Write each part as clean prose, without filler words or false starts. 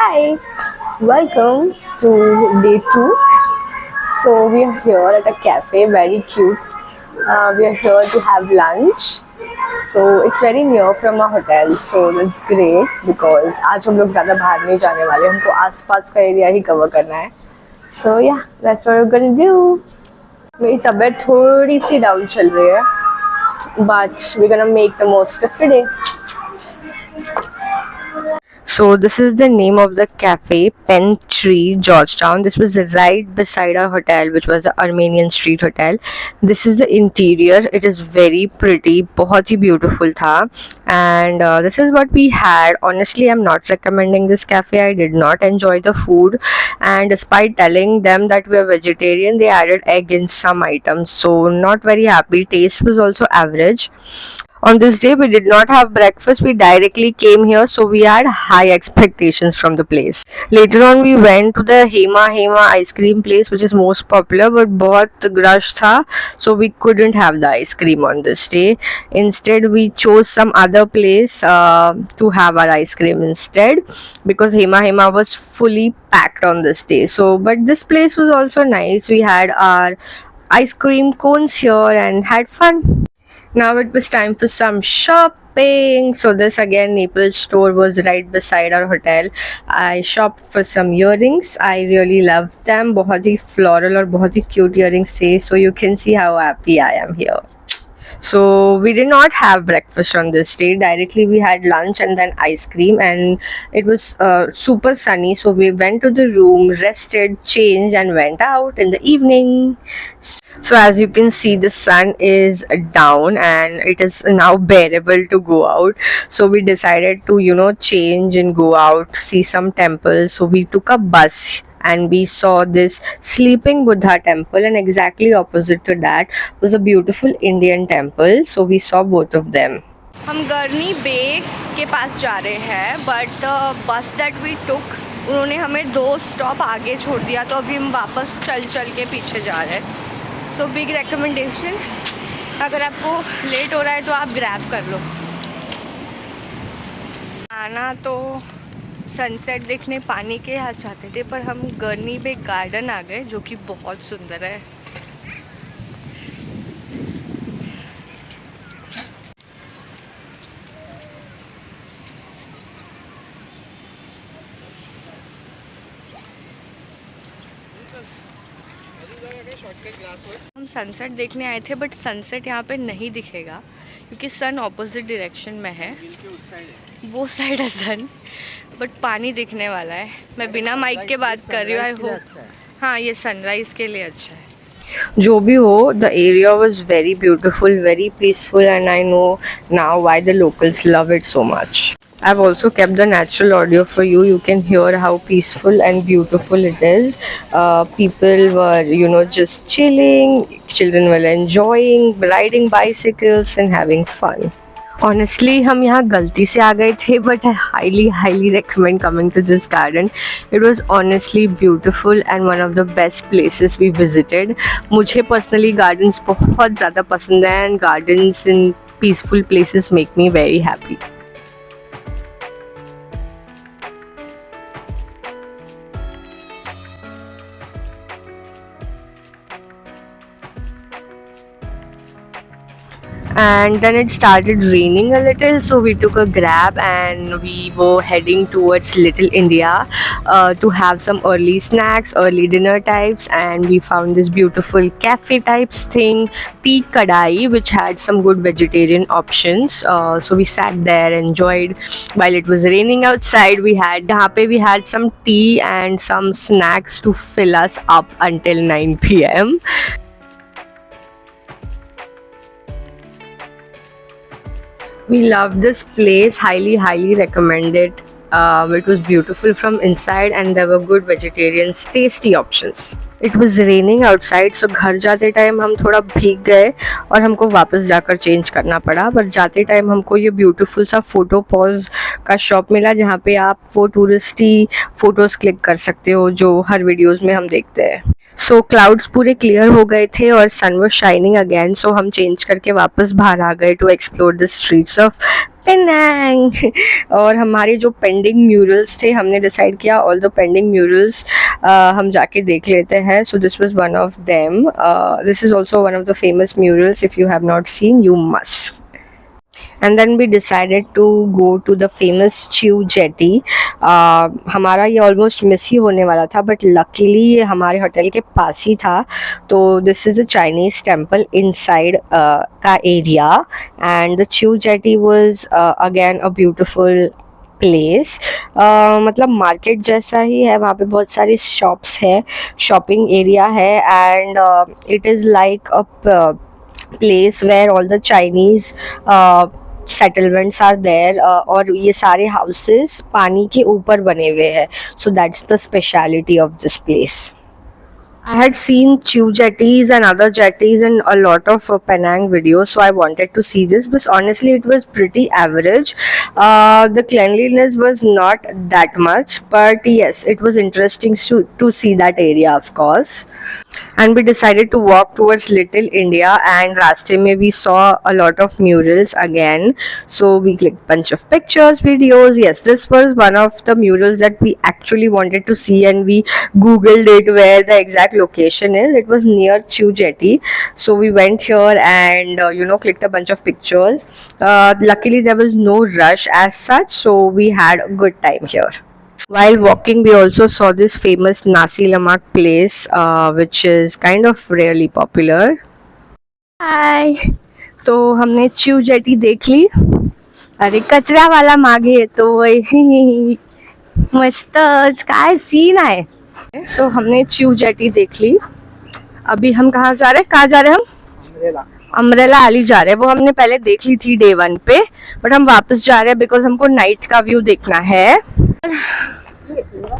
Hi, welcome to day two. So we are here at a cafe, very cute. We are here to have lunch. So it's very near from our hotel, so that's great because आज हम लोग ज़्यादा बाहर नहीं जाने वाले, हमको आसपास का एरिया ही कवर करना है. So yeah, that's what we're gonna do. मेरी तबीयत थोड़ी सी डाउन चल रही है, but we're gonna make the most of the day. So this is the name of the cafe, Pen Tree, Georgetown. This was right beside our hotel, which was the Armenian Street Hotel. This is the interior. It is very pretty, बहुत ही beautiful था. And this is what we had. Honestly, I'm not recommending this cafe. I did not enjoy the food. And despite telling them that we are vegetarian, they added egg in some items. So not very happy. Taste was also average. On this day, we did not have breakfast. We directly came here, so we had high expectations from the place. Later on, we went to the Hema ice cream place, which is most popular, but बहुत rush था, so we couldn't have the ice cream on this day. Instead, we chose some other place to have our ice cream instead, because Hema was fully packed on this day. So, but this place was also nice. We had our ice cream cones here and had fun. Now it was time for some shopping. So this again, Naples store was right beside our hotel. I shopped for some earrings. I really loved them. बहुत ही floral और बहुत ही cute earrings थे. So you can see how happy I am here. So we did not have breakfast on this day. Directly we had lunch and then ice cream, and it was super sunny. So we went to the room, rested, changed, and went out in the evening. So as you can see, the sun is down and it is now bearable to go out. So we decided to change and go out, see some temples. So we took a bus and we saw this sleeping Buddha temple, and exactly opposite to that was a beautiful Indian temple. So we saw both of them. हम गर्नी बे के पास जा रहे हैं, but the bus that we took, उन्होंने हमें 2 stop आगे छोड़ दिया, तो अभी हम वापस चल के पीछे जा रहे हैं. सो बिग रिकमेंडेशन, अगर आपको लेट हो रहा है तो आप ग्रैब कर लो. आना तो सनसेट देखने पानी के यहाँ चाहते थे, पर हम गर्नी बे गार्डन आ गए, जो कि बहुत सुंदर है. हम सनसेट देखने आए थे, बट सनसेट यहाँ पे नहीं दिखेगा क्योंकि सन ऑपोजिट डायरेक्शन में है. वो साइड है सन, बट पानी दिखने वाला है. मैं बिना माइक के बात कर रही हूँ. आई होप हाँ, ये सनराइज़ के लिए अच्छा है. जो भी हो, the area was very beautiful, very peaceful, and I know now why the locals love it so much. I've also kept the natural audio for you. You can hear how peaceful and beautiful it is. People were, just chilling. Children were enjoying, riding bicycles and having fun. Honestly, हम यहाँ गलती से आ गए थे, but I highly recommend coming to this garden. It was honestly beautiful and one of the best places we visited. मुझे personally gardens बहुत ज़्यादा पसंद है, and gardens in peaceful places make me very happy. And then it started raining a little, so we took a grab and we were heading towards Little India to have some early snacks, early dinner types, and we found this beautiful cafe types thing, Tea Kadai, which had some good vegetarian options. So we sat there, enjoyed while it was raining outside. We had some tea and some snacks to fill us up until 9 p.m. We loved this place, highly recommend it. It was beautiful from inside and there were good vegetarian tasty options. It was raining outside, so घर जाते time हम थोड़ा भीग गए और हमको वापस जाकर चेंज करना पड़ा। पर जाते टाइम हमको ये ब्यूटीफुल सा फोटो पॉज का शॉप मिला जहाँ पे आप वो टूरिस्टी फ़ोटोज़ क्लिक कर सकते हो जो हर वीडियोज़ में हम देखते हैं। सो क्लाउड्स पूरे क्लियर हो गए थे और sun was shining again, so हम चेंज करके वापस बाहर आ गए to explore the streets of Penang. और हमारे जो पेंडिंग म्यूरल्स थे, हमने डिसाइड किया ऑल द पेंडिंग म्यूरल्स हम जाके देख लेते हैं। So this was one of them, this is also one of the famous murals, if you have not seen you must. And then we decided to go to the famous Chiu Jetty. हमारा ये almost miss ही होने वाला था, but luckily ये हमारे hotel के पास ही था। तो this is a Chinese temple inside का area, and the Chiu Jetty was again a beautiful place. मतलब मार्केट जैसा ही है, वहाँ पे बहुत सारी शॉप्स है, शॉपिंग एरिया है, and it is like a place where all the Chinese settlements are there, और ये सारे हाउसेस पानी के ऊपर बने हुए हैं। So that's the speciality of this place. I had seen Chiu jetties and other jetties in a lot of Penang videos, so I wanted to see this. But honestly, it was pretty average. The cleanliness was not that much, but yes, it was interesting to see that area, of course. And we decided to walk towards Little India, and रास्ते में we saw a lot of murals again. So we clicked bunch of pictures, videos. Yes, this was one of the murals that we actually wanted to see, and we googled it where the exact location is. It was near Chiu Jetty, so we went here and clicked a bunch of pictures. Luckily there was no rush as such, so we had a good time here. While walking, we also saw this famous Nasi Lemak place, which is kind of really popular. Hi! तो हमने Chiu Jetty देख ली। अरे कचरा वाला मागे तो वही मस्त काय सीन है। सो हमने Chiu Jetty देख ली। अभी हम कहाँ जा रहे हैं? कहाँ जा रहे हैं हम? अम्ब्रेला वैली जा रहे हैं। वो हमने पहले देख ली थी डे 1 पे, बट हम वापस जा रहे हैं बिकॉज हमको नाइट का व्यू देखना है।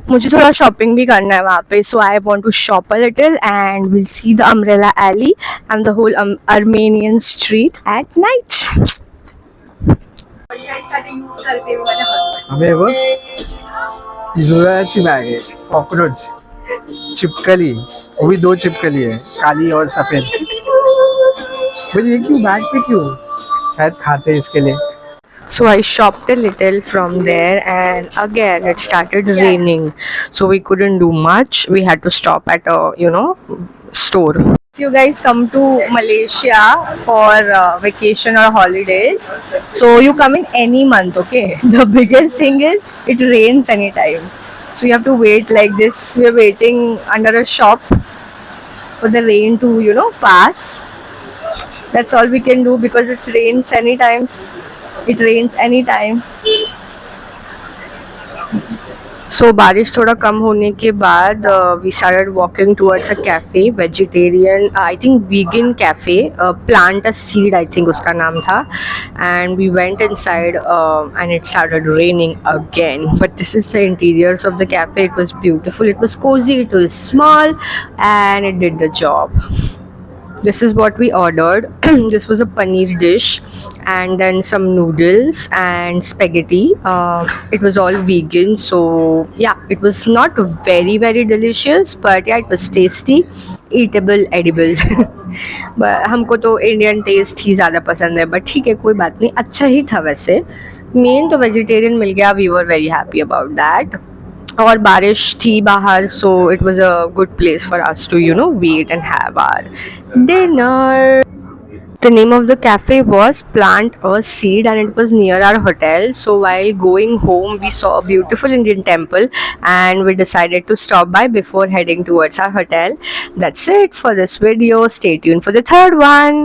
मुझे थोड़ा शॉपिंग भी करना है वहाँ पे, so I want to shop a little and will see the umbrella alley and the whole Armenian street at night. हमें वो जुराची बैग है, कॉकरोच चिपकली, वो भी 2 चिपकली है, काली और सफेद। मुझे ये क्यों बैग पे क्यों? शायद खाते हैं इसके लिए। So I shopped a little from there, and again it started raining, so we couldn't do much. We had to stop at a store. If you guys come to Malaysia for vacation or holidays, so you come in any month, okay? The biggest thing is it rains anytime, so you have to wait like this. We're waiting under a shop for the rain to pass. That's all we can do because it rains anytime. It rains anytime. So बारिश थोड़ा कम होने के बाद we started walking towards a cafe, vegetarian, I think vegan cafe, plant a seed, I think उसका नाम था, and we went inside and it started raining again. But this is the interiors of the cafe. It was beautiful, it was cozy, it was small, and it did the job. This is what we ordered. This was a paneer dish and then some noodles and spaghetti. It was all vegan, so yeah, it was not very delicious, but yeah, it was tasty, eatable, edible. But हमको तो Indian test ही ज़्यादा पसंद है, but ठीक है, कोई बात नहीं, अच्छा ही था वैसे। मेन तो वेजिटेरियन मिल गया, we were very happy about that. और बारिश थी बाहर, so it was a good place for us to wait and have our dinner. The name of the cafe was Plant a Seed, and it was near our hotel. So while going home, we saw a beautiful Indian temple, and we decided to stop by before heading towards our hotel. That's it for this video. Stay tuned for the third one.